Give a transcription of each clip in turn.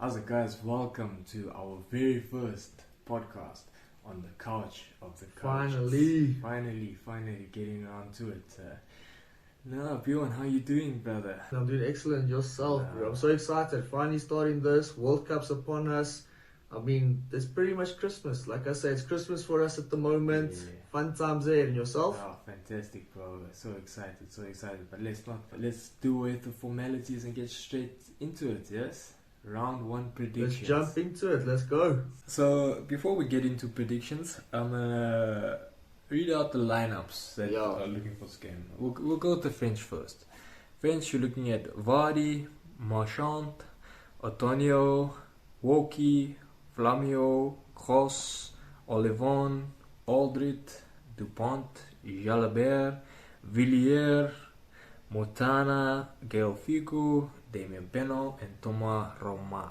How's it, guys? Welcome to our very first podcast on the couch of the couch. Finally getting around to it. No, Bjorn, how you doing, brother? I'm doing excellent. Yourself, bro. I'm so excited. Finally starting this. World Cup's upon us. I mean, it's pretty much Christmas. Like I said, it's Christmas for us at the moment. Yeah. Fun times there. And yourself? Oh, fantastic, bro. So excited. But let's do away with the formalities and get straight into it, yes? Round one predictions. Let's jump into it. Let's go. So, before we get into predictions, I'm gonna read out the lineups that are looking for this game. We'll go with the French first. French, you're looking at Vardy, Marchand, Antonio, Woki, Flamio, Cross, Olivon, Aldrit, Dupont, Jalabert, Villiers, Montana, Gael Fico, Damien Beno, and Thomas Roma.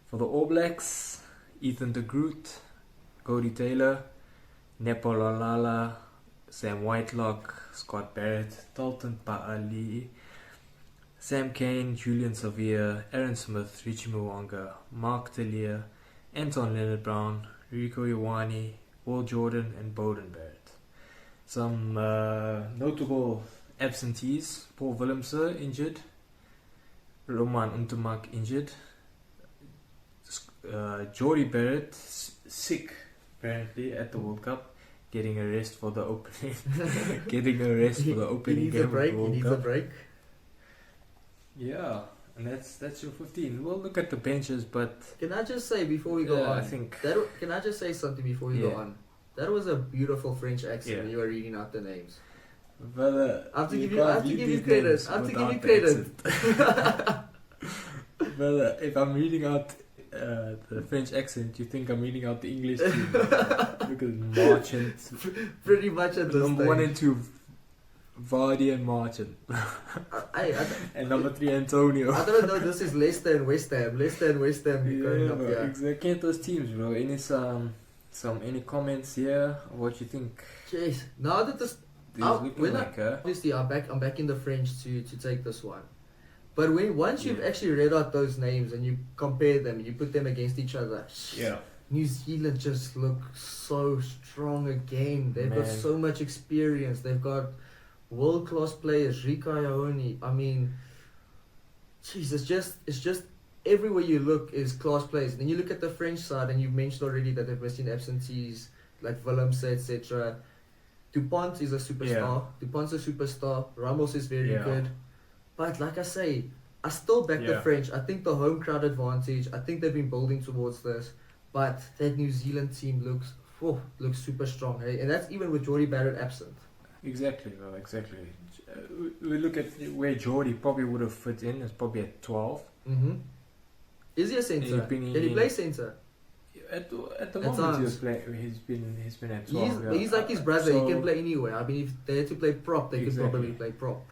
For the All Blacks, Ethan de Groot, Cody Taylor, Nepo Lalala, Sam Whitelock, Scott Barrett, Dalton Pa'ali, Sam Kane, Julian Savia, Aaron Smith, Richie Mwanga, Mark Tellier, Anton Leonard-Brown, Rico Ioane, Will Jordan, and Bowden Barrett. Some notable absentees: Paul Willemse injured, Roman Untermark injured, Jordie Barrett sick apparently at the World Cup, getting a rest for the opening game of the World He needs Cup. a break. Yeah, and that's your 15. We'll look at the benches, but Can I just say before we go on? I think Can I just say something before we go on? That was a beautiful French accent when you were reading out the names. brother, I have to give you credit. Brother, if I'm reading out the French accent, you think I'm reading out the English too? Because Marchand, Pretty much at this number stage. 1 and 2, Vardy and Marchand, and number 3, Antonio. I don't know. This is Leicester and West Ham. Going up bro, here. exactly. At those teams, bro. Any comments here? What you think? Jeez. Now that this, obviously I'm back in the French to take this one. But once you've actually read out those names and you compare them, you put them against each other. Yeah. New Zealand just look so strong again. They've got so much experience. They've got world-class players. Rico Ioane. I mean, jeez, it's just everywhere you look is class players. Then you look at the French side, and you've mentioned already that they've missing absentees like Willemse, etc. Dupont is a superstar. Ramos is very good. But like I say, I still back the French. I think the home crowd advantage. I think they've been building towards this. But that New Zealand team looks super strong, hey? And that's even with Jordie Barrett absent. Exactly. We look at where Jordie probably would have fit in. It's probably at 12. Mm-hmm. Is he a centre? Can he play centre? At the moment, he's been at 12. He's like his brother. He can play anywhere. I mean, if they had to play prop, they could probably play prop.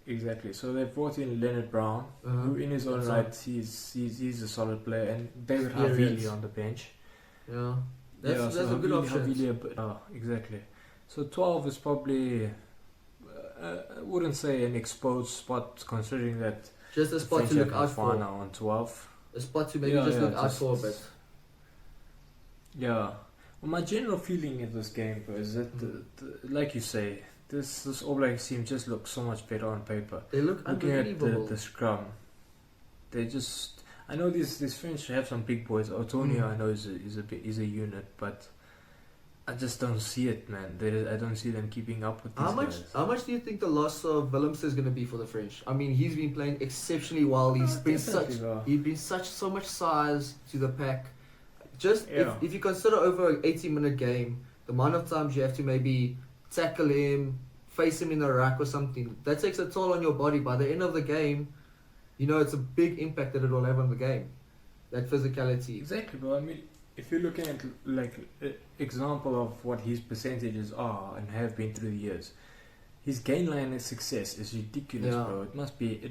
Exactly. So they brought in Leonard Brown, who in his own right, he's a solid player, and David Havili on the bench. Yeah, that's a good option. Exactly. So 12 is probably, I wouldn't say an exposed spot, considering that just a spot to look out for. Now on 12. A spot to maybe look out for a bit. Yeah. Well, my general feeling in this game, bro, is that like you say, this All Blacks team just looks so much better on paper. They look unbelievable. Looking at the scrum, they just. I know these French have some big boys. Antonio, I know is a unit, but I just don't see it, man. I don't see them keeping up with these guys. How much do you think the loss of Willemse is going to be for the French? I mean, he's been playing exceptionally well. He's been so much size to the pack. Just if you consider over an 80-minute game, the amount of times you have to maybe tackle him, face him in a rack or something, that takes a toll on your body. By the end of the game, it's a big impact that it will have on the game. That physicality. Exactly, bro. I mean, if you're looking at like an example of what his percentages are and have been through the years, his gain line of success is ridiculous, bro. It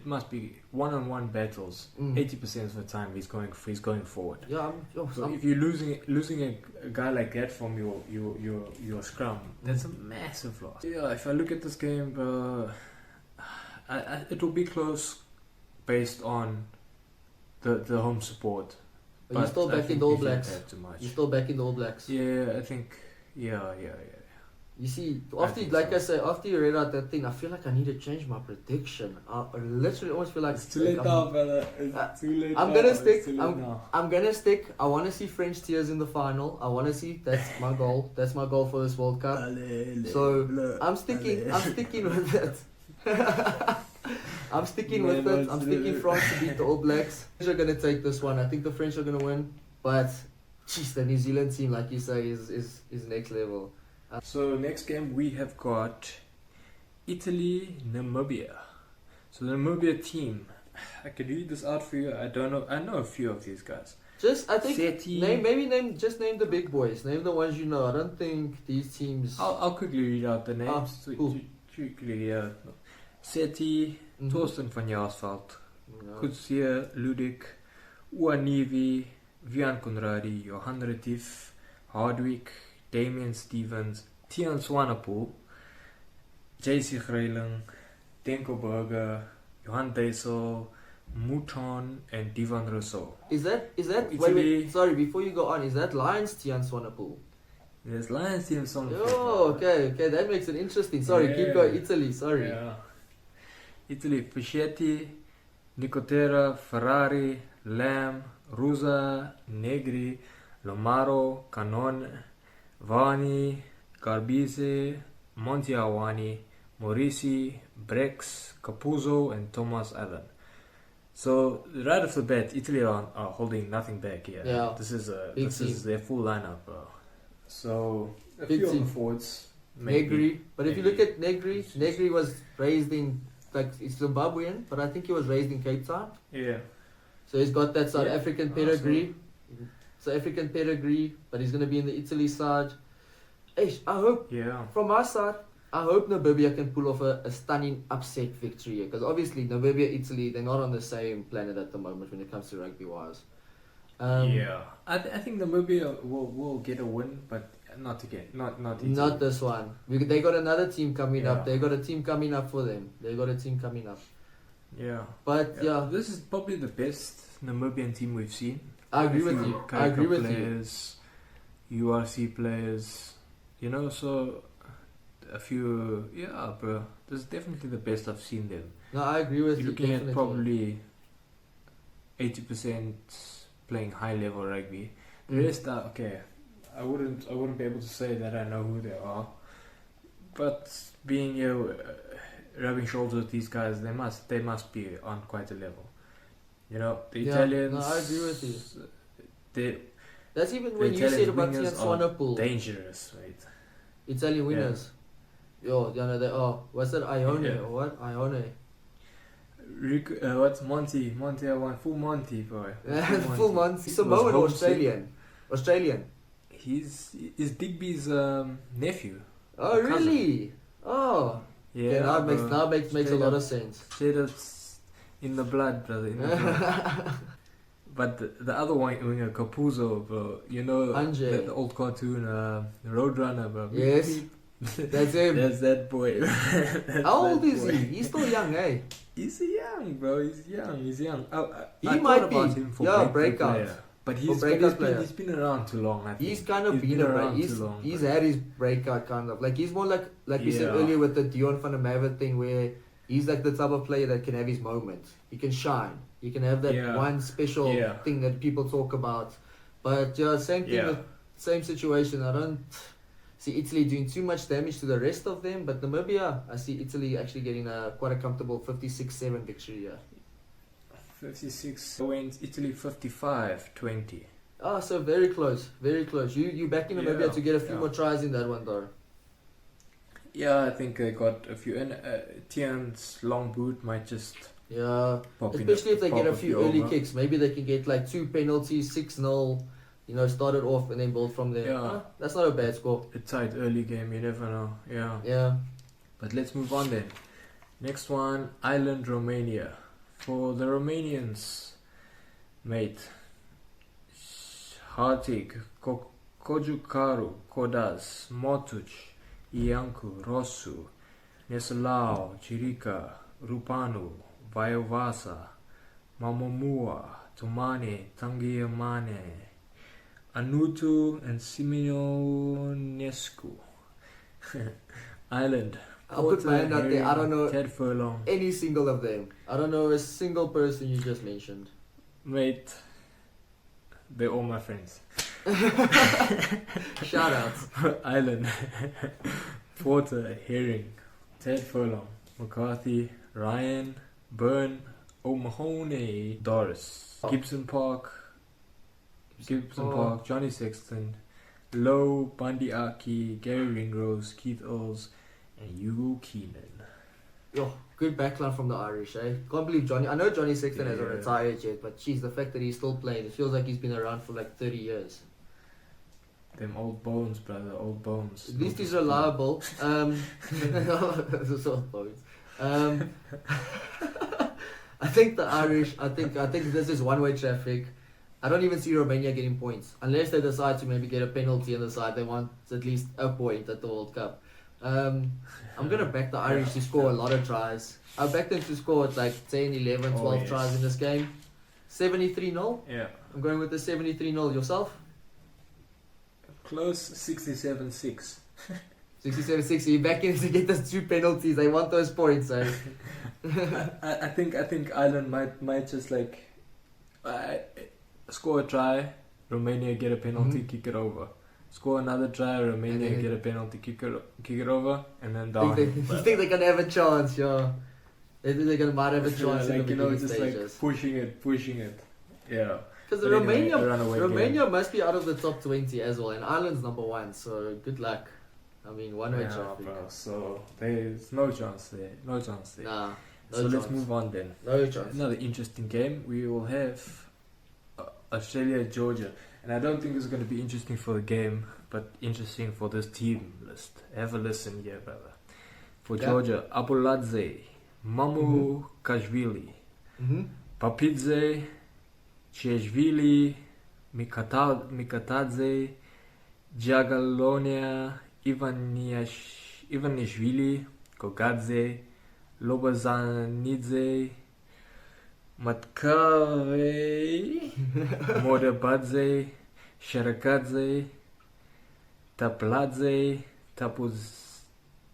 must be one-on-one battles. 80% of the time he's going forward. So if you're losing a guy like that from your scrum, that's a massive loss. Yeah, if I look at this game, bro, it will be close based on the home support. But you're still back in the All Blacks. Too much. You're still back in the All Blacks. Yeah, I think. Yeah. You see, after you read out that thing, I feel like I need to change my prediction. I literally almost feel like it's too late now, brother. It's too late. I'm gonna stick. I'm gonna stick. I want to see French tears in the final. I want to see. That's my goal. That's my goal for this World Cup. So I'm sticking. I'm sticking with it. I'm sticking with it. I'm sticking France to beat the All Blacks. French are gonna take this one. I think the French are gonna win. But, jeez, the New Zealand team, like you say, is next level. So next game we have got Italy, Namibia. So the Namibia team, I could read this out for you. I don't know. I know a few of these guys. I think name the big boys. Name the ones you know. I don't think these teams. I'll quickly read out the names. Cool. Quickly, yeah. Seti, Torsten van Jaarsveld, Kutsia, Ludik, Uanivi, Vian Conradi, Johan Retief, Hardwick, Damian Stevens, Tian Swanepoel, JC Greiling, Denko Berger, Johan Deisel, Mouton, and Divan Rousseau. Is that wait, sorry, before you go on, is that Lions Tian Swanepoel? Yes, Lions Tian Swanepoel. Oh, okay, that makes it interesting. Sorry, keep going. Italy, sorry. Yeah. Italy, Fischetti, Nicotera, Ferrari, Lam, Rusa, Negri, Lomaro, Canon, Vani, Garbise, Montiawani, Morisi, Brex, Capuzzo, and Thomas Allen. So right off the bat, Italy are holding nothing back here. Yeah. This is their full lineup, bro. So a big few of team. the forwards. Negri, but if you look at Negri was raised in it's Zimbabwean, but I think he was raised in Cape Town. Yeah. So he's got that South African pedigree. South African pedigree, but he's gonna be in the Italy side. I hope from my side, I hope Namibia can pull off a stunning upset victory, because obviously Namibia, Italy, they're not on the same planet at the moment when it comes to rugby wise. I think Namibia will get a win, but not Italy. Not this one. They got another team coming up. They got a team coming up for them. They got a team coming up. Yeah. But this is probably the best Namibian team we've seen. I agree with you. I agree with players, you. URC players, so a few, bro. This is definitely the best I've seen them. No, I agree with you. You're looking at probably 80% playing high level rugby. The rest are okay. I wouldn't be able to say that I know who they are, but being rubbing shoulders with these guys, they must be on quite a level. The Italians. No, I agree with you. That's even when you said about Tian Swanepoel. Dangerous, right? Italian winners. They are. What's that? Ione or what? Ione. What's Monty? Monty, I want full Monty, boy. Full Monty. Samoan or Australian? Australian. He's Digby's nephew. Oh really? Oh. Yeah. Now makes a lot of sense. Straight up in the blood, brother. In the blood. But the other winger, Capuzzo, bro. The old cartoon, Roadrunner, bro. Yes. That's him. That's that boy. How old is he? He's still young, eh? He's young, bro. He's young. He might be. Him for breakout. Player. But he's been around too long, I think. He's kind of been around too long. He's had his breakout kind of. Like he's more like we said earlier with the Dion van der Merwe thing, where he's like the type of player that can have his moments. He can shine. He can have that one special thing that people talk about. But same thing, same situation. I don't see Italy doing too much damage to the rest of them, but Namibia, I see Italy actually getting quite a comfortable 56-7 victory here. 56 wins, Italy 55-20. Oh, so very close, very close. You backing Namibia to get a few more tries in that one, though. Yeah, I think they got a few. And Tian's long boot might just especially if they get a few early kicks. Maybe they can get like 2 penalties, 6-0. Start it off and then build from there. That's not a bad score. A tight early game, you never know. Yeah. But let's move on then. Next one, Ireland, Romania. For the Romanians, mate, Hartig, Kojukaru, Kodas, Motuc, Iancu, Rosu, Nesalao, Chirika, Rupanu, Vaiovasa, Mamamua, Tumane, Tangiamane, Anutu, and Simeonescu. Ireland. I'll put my hand out there. I don't know Ted Furlong. any single of them. I don't know a single person you just mentioned. Mate, they're all my friends. Shout out. Ireland. Porter, Herring, Ted Furlong, McCarthy, Ryan, Byrne, O'Mahony, Doris, Gibson Park, Johnny Sexton, Lowe, Bundy Aki, Gary Ringrose, Keith Earls, and Hugo Keenan. Yo, good backline from the Irish, eh? Can't believe Johnny. I know Johnny Sexton hasn't retired yet, but geez, the fact that he's still playing, it feels like he's been around for like 30 years. Them old bones, brother, old bones. At least he's reliable. Those old bones. I think the Irish. I think this is one-way traffic. I don't even see Romania getting points unless they decide to maybe get a penalty on the side. They want at least a point at the World Cup. I'm gonna back the Irish to score a lot of tries. I back them to score like 10, 11, 12 tries in this game. 73-0. Yeah. I'm going with the 73-0. Yourself? Close 67-6. 67-6. You're back in to get those 2 penalties. I want those points, eh? I think Ireland might just like score a try, Romania get a penalty, kick it over. Score another try, Romania get a penalty, kick it over, and then down. You think they're gonna have a chance? Yeah. They think they're might have a chance in the beginning just stages. Like pushing it. Yeah. Because Romania must be out of the top 20 as well, and Ireland's number 1. So good luck. I mean, one-way traffic. Bro, so there's no chance there. No chance there. Nah. So let's move on then. No chance. Another interesting game. We will have Australia, Georgia. And I don't think it's going to be interesting for the game, but interesting for this team list. Have a listen here, brother. For Georgia, Abuladze, Mamu Kashvili, Papidze, Cheshvili, Mikatadze, Jagalonia, Ivanishvili, Kogadze, Lobazanidze, Matkave, Modabadze, Sharakadze, Tapladze,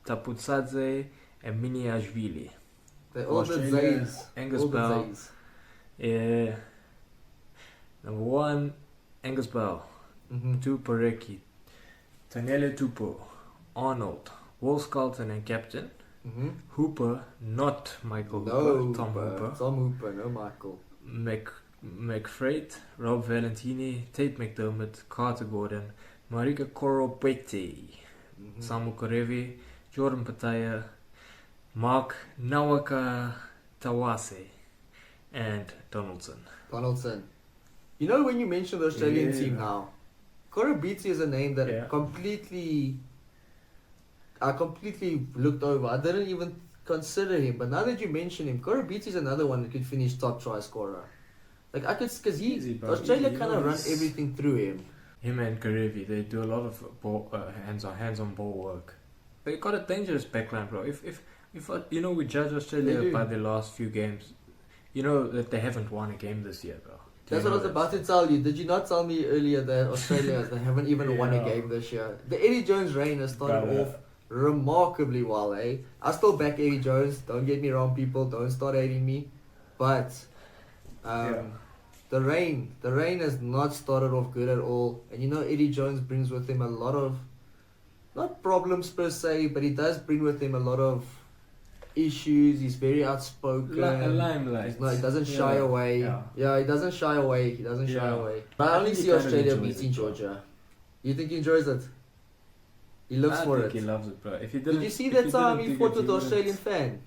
Taputsadze, and Miniashvili. They're all the Zays. Angus Bell. Yeah. Number 1, Angus Bell. 2, Parecki. Tanele Tupo. Arnold. Will Skelton and captain. Hooper, not Michael Hooper, Tom Hooper. Tom Hooper, no Michael. McFreight, Rob Valentini, Tate McDermott, Carter Gordon, Marika Koropete, Samu Korevi, Jordan Pataya, Mark Nawaka Tawase, and Donaldson. You know, when you mention the Australian team now, Koropete is a name that I completely looked over. I didn't even consider him, but now that you mention him, Koropete is another one that could finish top try scorer. Like I could, because Australia kind of run everything through him. Him and Karevi, they do a lot of ball, hands-on ball work. They got a dangerous backline, bro. If we judge Australia by their last few games, you know that they haven't won a game this year, bro. That's what I was about to tell you. Did you not tell me earlier that Australia they haven't even won a game this year? The Eddie Jones reign has started off remarkably well, eh? I still back Eddie Jones. Don't get me wrong, people. Don't start hating me. But the reign has not started off good at all. And you know, Eddie Jones brings with him a lot of, not problems per se, but he does bring with him a lot of issues. He's very outspoken. Limelight. He doesn't shy away. Yeah, he doesn't shy away. But I only see Australia beating Georgia. You think he enjoys it? He lives for it. He loves it, bro. Did you see that time he fought with the Australian fan?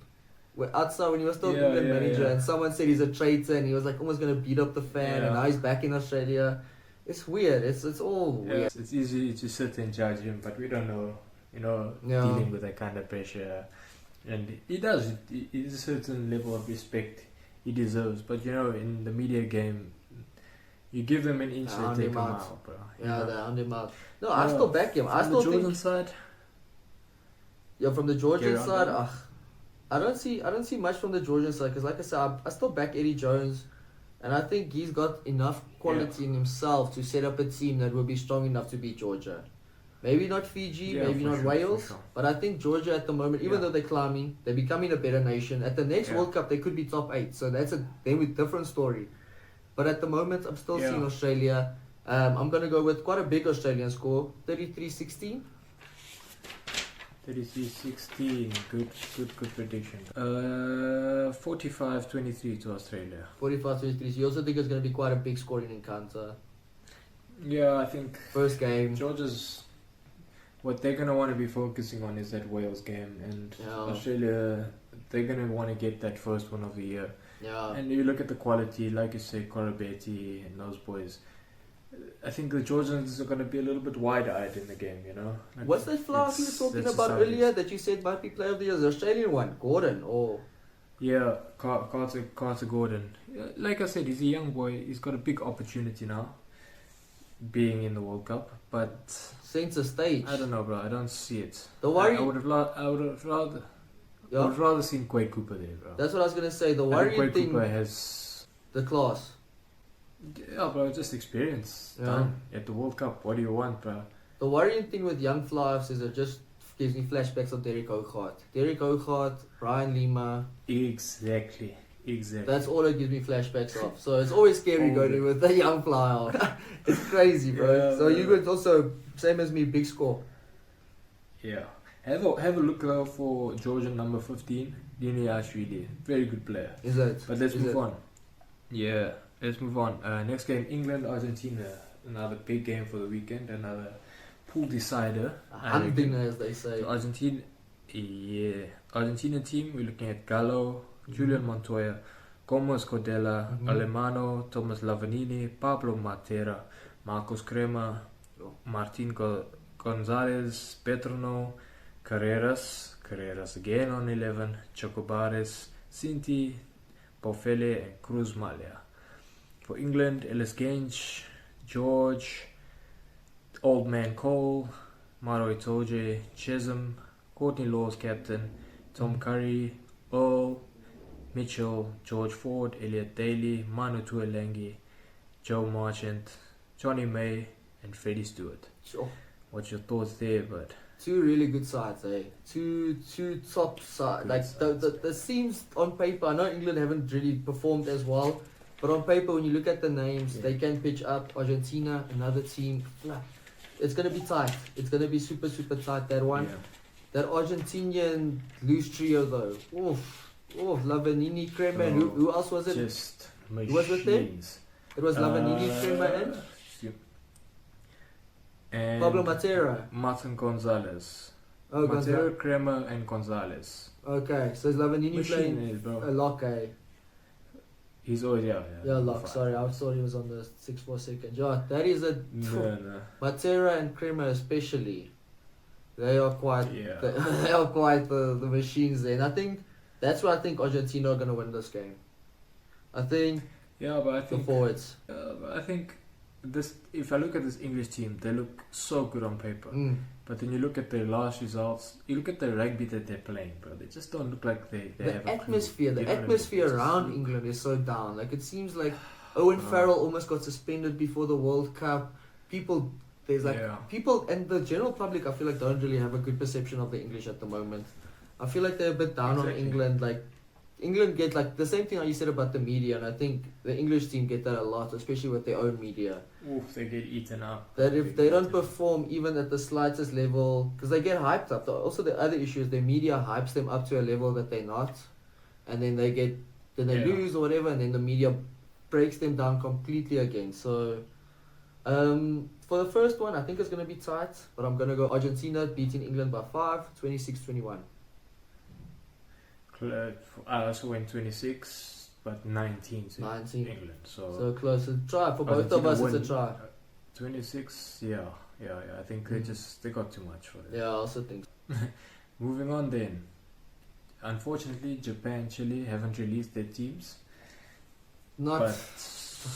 Outside when he was still England manager, and someone said he's a traitor, and he was like almost gonna beat up the fan, and now he's back in Australia. It's weird. It's all weird. It's easy to sit and judge him, but we don't know. Dealing with that kind of pressure, and he does. It's a certain level of respect he deserves. But in the media game, you give them an inch, they take him out, bro. They hound him out. No, I still back him. I still think. From the Georgian side. Yeah, from the Georgian side, I don't see much from the Georgian side because, like I said, I still back Eddie Jones. And I think he's got enough quality in himself to set up a team that will be strong enough to beat Georgia. Maybe not Fiji, maybe not Wales, but I think Georgia at the moment, even though they're climbing, they're becoming a better nation. At the next World Cup, they could be top 8, so that's a different story. But at the moment, I'm still seeing Australia. I'm going to go with quite a big Australian score, 33-16. 33-16, good prediction. 45-23 to Australia. 45-23. So you also think it's going to be quite a big scoring encounter? Yeah, I think first game. Georgia's what they're gonna want to be focusing on is that Wales game, and Australia, they're gonna want to get that first one of the year. Yeah. And you look at the quality, like you say, Korobeti and those boys. I think the Georgians are going to be a little bit wide-eyed in the game, you know. Like, what's that flower you were talking about earlier that you said might be player of the year? The Australian one, Gordon, or Carter Gordon. Like I said, he's a young boy. He's got a big opportunity now, being in the World Cup. But center stage, I don't know, bro. I don't see it. The worry, I would have rather seen Quade Cooper there, bro. That's what I was gonna say. The worrying thing, Cooper has the class. Yeah, bro, just experience done at the World Cup. What do you want, bro? The worrying thing with young fly-offs is it just gives me flashbacks of Derek Oakheart, Brian Lima. Exactly. That's all it gives me flashbacks of. So it's always scary going with the young fly-off. It's crazy, bro. Yeah, so you could also, same as me, big score. Yeah. Have a look for Georgian number 15, Dini Ashvili. Very good player. Is it? But let's move on. Yeah. Let's move on. Next game, England, Argentina. Another big game for the weekend. Another pool decider. Hunting, as they say. So Argentina team, we're looking at Gallo, Julian Montoya, Gomez Cordella, Alemano, Thomas Lavanini, Pablo Matera, Marcos Crema, Martin Gonzalez, Petrono, Carreras again on 11, Chocobares, Cinti, Bofele, and Cruz Malia. For England, Ellis Genge, George, Old Man Cole, Maro Itoje, Chisholm, Courtney Lawes captain, Tom Curry, Earl, Mitchell, George Ford, Elliot Daly, Manu Tuolangi, Joe Marchant, Johnny May, and Freddie Stewart. Sure. What's your thoughts there, bud? Two really good sides, eh? Two top sides. Like the teams on paper, I know England haven't really performed as well, but on paper, when you look at the names, they can pitch up. Argentina, another team. It's gonna be tight. It's gonna be super tight. That one. Yeah. That Argentinian loose trio though. Lavanini, Crema, and who else was it? Just machines. Who was with them? It was Lavanini, Crema, and Pablo Matera. Martin Gonzalez. Oh, Matera, Crema, and Gonzalez. Okay, so is Lavanini playing a lock, eh? He's always lock. Sorry, I thought he was on the 6 seconds. Yeah, that is a no. Matera and Crema especially. They are quite they are quite the machines there. And I think that's why I think Argentina are gonna win this game. I think but I think the forwards. I think this. If I look at this English team, they look so good on paper. But then you look at their last results, you look at the rugby that they're playing, bro. They just don't look like they have atmosphere. The atmosphere around England is so down. Like it seems like Owen Farrell almost got suspended before the World Cup. People and the general public, I feel like don't really have a good perception of the English at the moment. I feel like they're a bit down on England. Like England get like the same thing you said about the media, and I think the English team get that a lot, especially with their own media. They get eaten up. That if they don't perform even at the slightest level, because they get hyped up. Also, the other issue is their media hypes them up to a level that they're not, and then they lose or whatever, and then the media breaks them down completely again. So, for the first one, I think it's going to be tight, but I'm going to go Argentina beating England by 5, 26-21. I also went 26, but 19 to England. So close. A try for both of us. It's a try. 26, yeah. I think they got too much for it. Yeah, I also think so. Moving on then. Unfortunately, Japan, Chile haven't released their teams. Not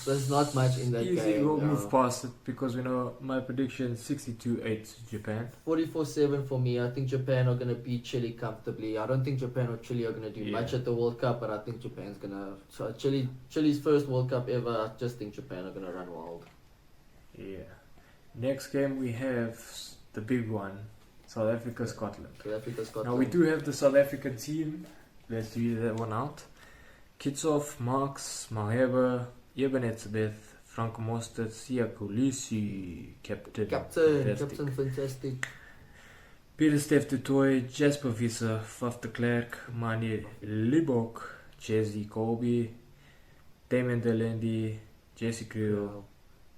There's not much in that Easy, game. we'll move past it because we know my prediction 62-8 Japan. 44-7 for me. I think Japan are going to beat Chile comfortably. I don't think Japan or Chile are going to do much at the World Cup, but I think Japan's going to... So Chile's first World Cup ever, I just think Japan are going to run wild. Yeah. Next game we have the big one, South Africa, Scotland. South Africa, Scotland. Now we do have the South African team. Let's read that one out. Kitsoff, Marx, Maheba, Ebenetzebeth, Frank Mostert, Sia Kolisi, Captain, fantastic. Peter Steph de Toy, Jasper Visser, Faf de Klerk, Mani Libok, Jesse Colby, Damon Delendi, Jesse Creel,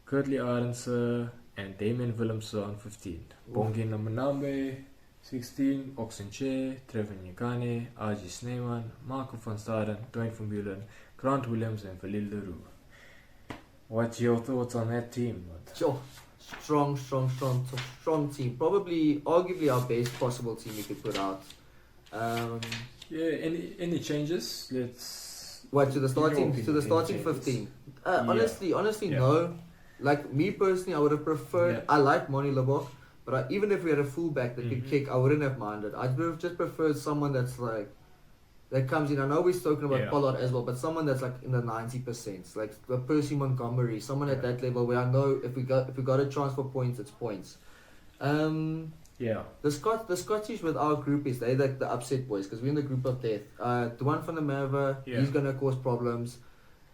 Kurtley Arendse, and Damien Willemse on 15. Bongina Manambe, 16, Oxenche, Trevor Nyakane, Aji Sneeman, Marco van Staden, Dwayne van Bulen, Grant Williams, and Khalil Leroux. What's your thoughts on that team? Sure. Strong team. Probably, arguably our best possible team we could put out. Any changes? Let's... What, to the starting 15? Honestly, no. Like, me personally, I would have preferred... I like Moni Lebok, but even if we had a fullback that could kick, I wouldn't have minded. I'd have just preferred someone that's like... That comes in. I know we've spoken about Pollard as well, but someone that's like in the 90%, like Percy Montgomery, someone at that level where I know if we got a chance for points, it's points. The Scottish with our group is they like the upset boys because we're in the group of death. The one from the Merva, he's gonna cause problems.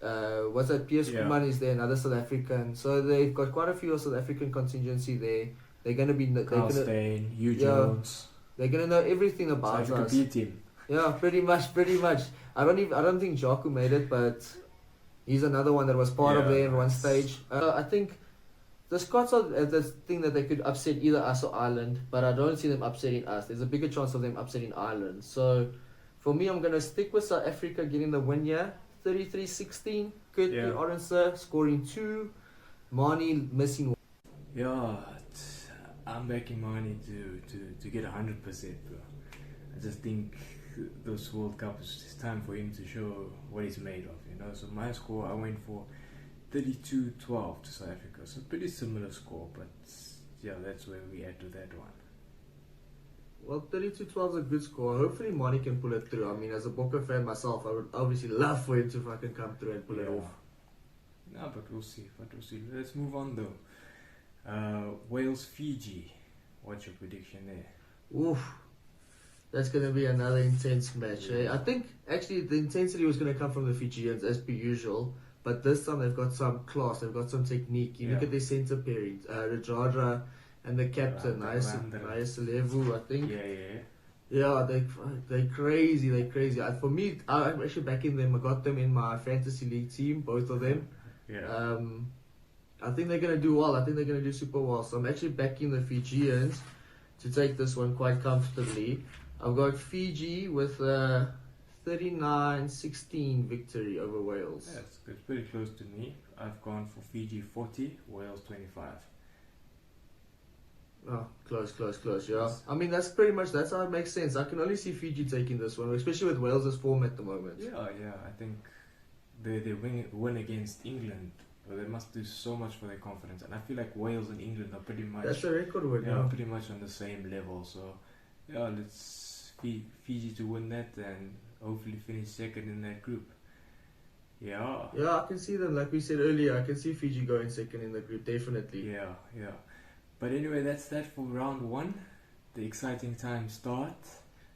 What's that? Piers Kuman is there, another South African. So they've got quite a few South African contingency there. They're gonna be. Carlstein, Hugh Jones. They're gonna know everything about us. Team. Yeah, pretty much. I don't think Jaku made it, but he's another one that was part of there in one stage. I think the Scots are the thing that they could upset either us or Ireland, but I don't see them upsetting us. There's a bigger chance of them upsetting Ireland. So for me, I'm gonna stick with South Africa getting the win here. 33-16. Kurtley Arendse scoring 2. Mani missing 1. Yeah, I'm backing Mani to get 100%, bro. I just think this World Cup is time for him to show what he's made of, you know. So my score, I went for 32-12 to South Africa. So pretty similar score, but yeah, that's where we add to that one. Well, 32-12 is a good score. Hopefully Mani can pull it through. I mean, as a Bokke fan myself, I would obviously love for him to fucking come through and pull it off. No, but we'll see. Let's move on though. Wales, Fiji. What's your prediction there? Oof. That's going to be another intense match. I think actually the intensity was going to come from the Fijians as per usual, but this time they've got some class, they've got some technique. You look at their centre pairings, Rajadra and the captain, Nayasalevu, I think. Yeah, they're crazy. For me, I'm actually backing them. I got them in my fantasy league team, both of them. I think they're going to do well. I think they're going to do super well. So I'm actually backing the Fijians to take this one quite comfortably. I've got Fiji with a 39-16 victory over Wales. Yeah, it's pretty close to me. I've gone for Fiji 40, Wales 25. Oh, close, yeah. I mean, that's how it makes sense. I can only see Fiji taking this one, especially with Wales' form at the moment. Yeah, I think they win against England. Well, they must do so much for their confidence. And I feel like Wales and England are pretty much... That's a record win, pretty much on the same level. So, yeah, let's... Fiji to win that and hopefully finish second in that group. Yeah, I can see them. Like we said earlier, I can see Fiji going second in the group, definitely. Yeah. But anyway, that's that for round 1. The exciting times start.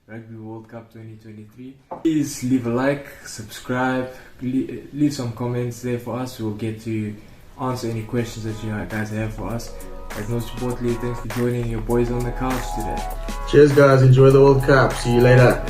Rugby World Cup 2023. Please leave a like, subscribe, leave some comments there for us. We'll get to answer any questions that you guys have for us. But most importantly, thanks for joining your boys on the couch today. Cheers guys, enjoy the World Cup. See you later.